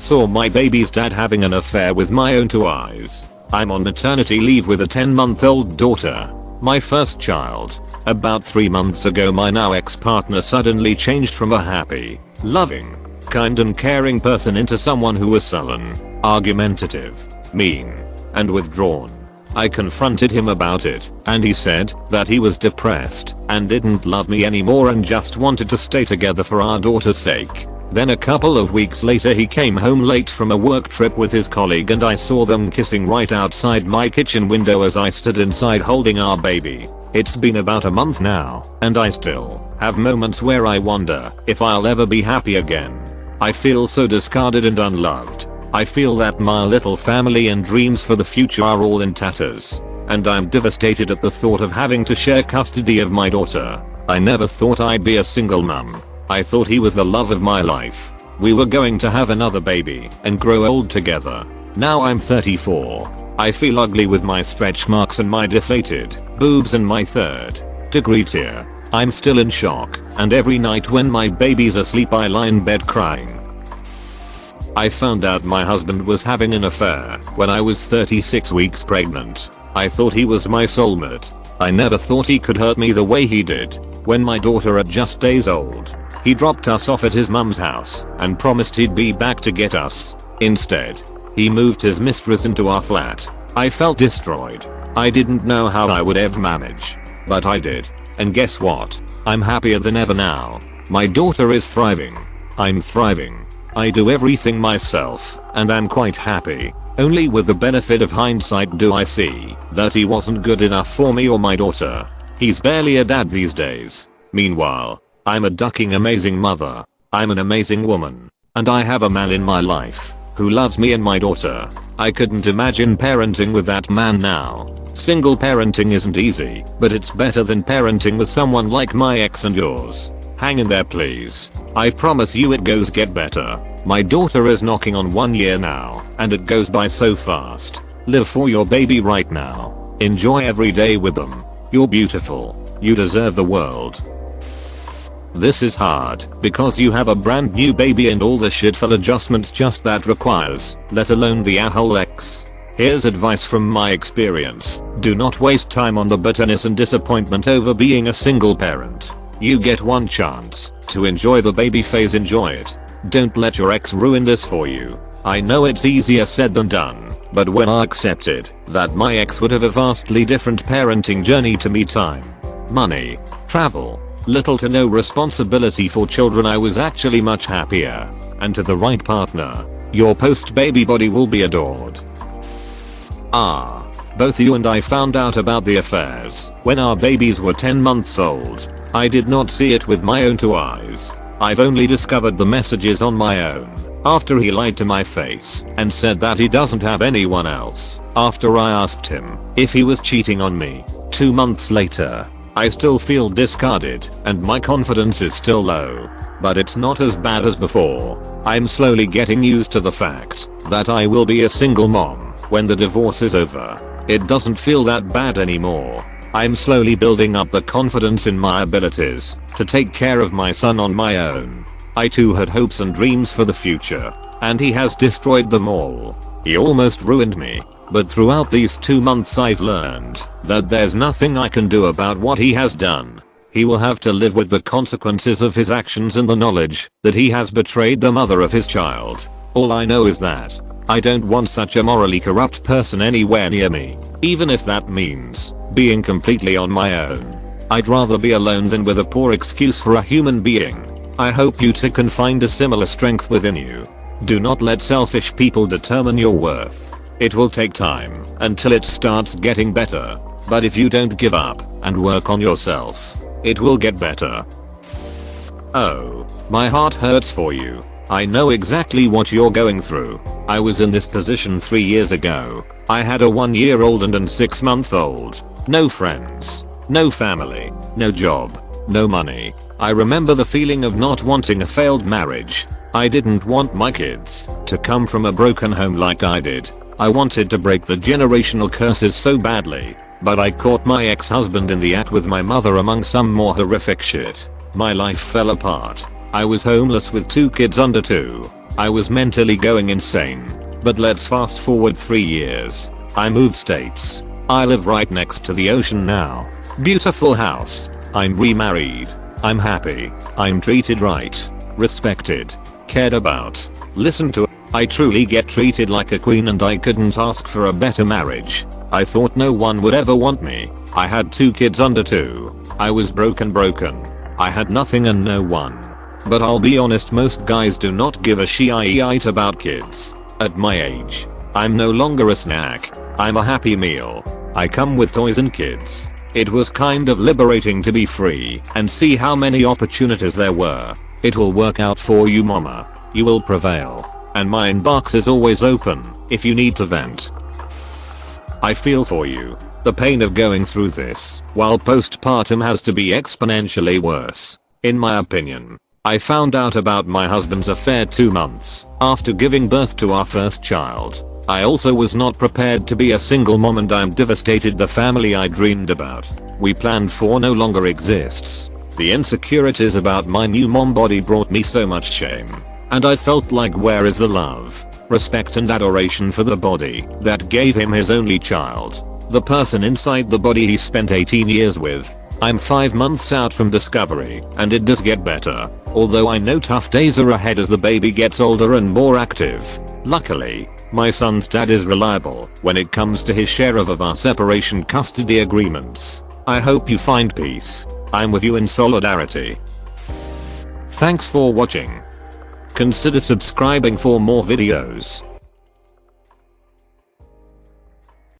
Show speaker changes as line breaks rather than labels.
Saw my baby's dad having an affair with my own two eyes. I'm on maternity leave with a 10-month-old daughter. My first child. About 3 months ago my now ex-partner suddenly changed from a happy, loving, kind and caring person into someone who was sullen, argumentative, mean, and withdrawn. I confronted him about it, and he said that he was depressed and didn't love me anymore and just wanted to stay together for our daughter's sake. Then a couple of weeks later he came home late from a work trip with his colleague and I saw them kissing right outside my kitchen window as I stood inside holding our baby. It's been about a month now, and I still have moments where I wonder if I'll ever be happy again. I feel so discarded and unloved. I feel that my little family and dreams for the future are all in tatters. And I'm devastated at the thought of having to share custody of my daughter. I never thought I'd be a single mum. I thought he was the love of my life. We were going to have another baby and grow old together. Now I'm 34. I feel ugly with my stretch marks and my deflated boobs and my 3rd degree tear. I'm still in shock, and every night when my baby's asleep I lie in bed crying. I found out my husband was having an affair when I was 36 weeks pregnant. I thought he was my soulmate. I never thought he could hurt me the way he did. When my daughter at just days old, he dropped us off at his mum's house and promised he'd be back to get us. Instead, he moved his mistress into our flat. I felt destroyed. I didn't know how I would ever manage. But I did. And guess what? I'm happier than ever now. My daughter is thriving. I'm thriving. I do everything myself, and I'm quite happy. Only with the benefit of hindsight do I see that he wasn't good enough for me or my daughter. He's barely a dad these days. Meanwhile, I'm a ducking amazing mother. I'm an amazing woman. And I have a man in my life who loves me and my daughter. I couldn't imagine parenting with that man now. Single parenting isn't easy, but it's better than parenting with someone like my ex and yours. Hang in there please. I promise you it goes get better. My daughter is knocking on 1 year now, and it goes by so fast. Live for your baby right now. Enjoy every day with them. You're beautiful. You deserve the world. This is hard, because you have a brand new baby and all the shitful adjustments just that requires, let alone the whole ex. Here's advice from my experience. Do not waste time on the bitterness and disappointment over being a single parent. You get one chance to enjoy the baby phase, enjoy it. Don't let your ex ruin this for you. I know it's easier said than done, but when I accepted that my ex would have a vastly different parenting journey to me, time, money, travel, little to no responsibility for children, I was actually much happier. And to the right partner, your post-baby body will be adored. Both you and I found out about the affairs when our babies were 10 months old. I did not see it with my own two eyes. I've only discovered the messages on my own after he lied to my face and said that he doesn't have anyone else after I asked him if he was cheating on me. 2 months later, I still feel discarded and my confidence is still low. But it's not as bad as before. I'm slowly getting used to the fact that I will be a single mom when the divorce is over. It doesn't feel that bad anymore. I'm slowly building up the confidence in my abilities to take care of my son on my own. I too had hopes and dreams for the future, and he has destroyed them all. He almost ruined me, but throughout these 2 months I've learned that there's nothing I can do about what he has done. He will have to live with the consequences of his actions and the knowledge that he has betrayed the mother of his child. All I know is that I don't want such a morally corrupt person anywhere near me, even if that means being completely on my own. I'd rather be alone than with a poor excuse for a human being. I hope you too can find a similar strength within you. Do not let selfish people determine your worth. It will take time until it starts getting better, but if you don't give up and work on yourself, it will get better. Oh, my heart hurts for you. I know exactly what you're going through. I was in this position 3 years ago. I had a 1-year-old and a 6-month-old. No friends, no family, no job, no money. I remember the feeling of not wanting a failed marriage. I didn't want my kids to come from a broken home like I did. I wanted to break the generational curses so badly, but I caught my ex-husband in the act with my mother among some more horrific shit. My life fell apart. I was homeless with 2 kids under 2. I was mentally going insane. But let's fast forward 3 years. I moved states. I live right next to the ocean now. Beautiful house. I'm remarried. I'm happy. I'm treated right. Respected. Cared about. Listened to. I truly get treated like a queen and I couldn't ask for a better marriage. I thought no one would ever want me. I had 2 kids under 2. I was broken. I had nothing and no one. But I'll be honest, most guys do not give a shit about kids. At my age, I'm no longer a snack. I'm a happy meal. I come with toys and kids. It was kind of liberating to be free and see how many opportunities there were. It will work out for you, mama. You will prevail. And my inbox is always open if you need to vent. I feel for you. The pain of going through this while postpartum has to be exponentially worse, in my opinion. I found out about my husband's affair 2 months after giving birth to our first child. I also was not prepared to be a single mom and I'm devastated the family I dreamed about, we planned for, no longer exists. The insecurities about my new mom body brought me so much shame. And I felt like, where is the love, respect and adoration for the body that gave him his only child? The person inside the body he spent 18 years with. I'm 5 months out from discovery and it does get better. Although I know tough days are ahead as the baby gets older and more active. Luckily, my son's dad is reliable when it comes to his share of our separation custody agreements. I hope you find peace. I'm with you in solidarity. Thanks for watching. Consider subscribing for more videos.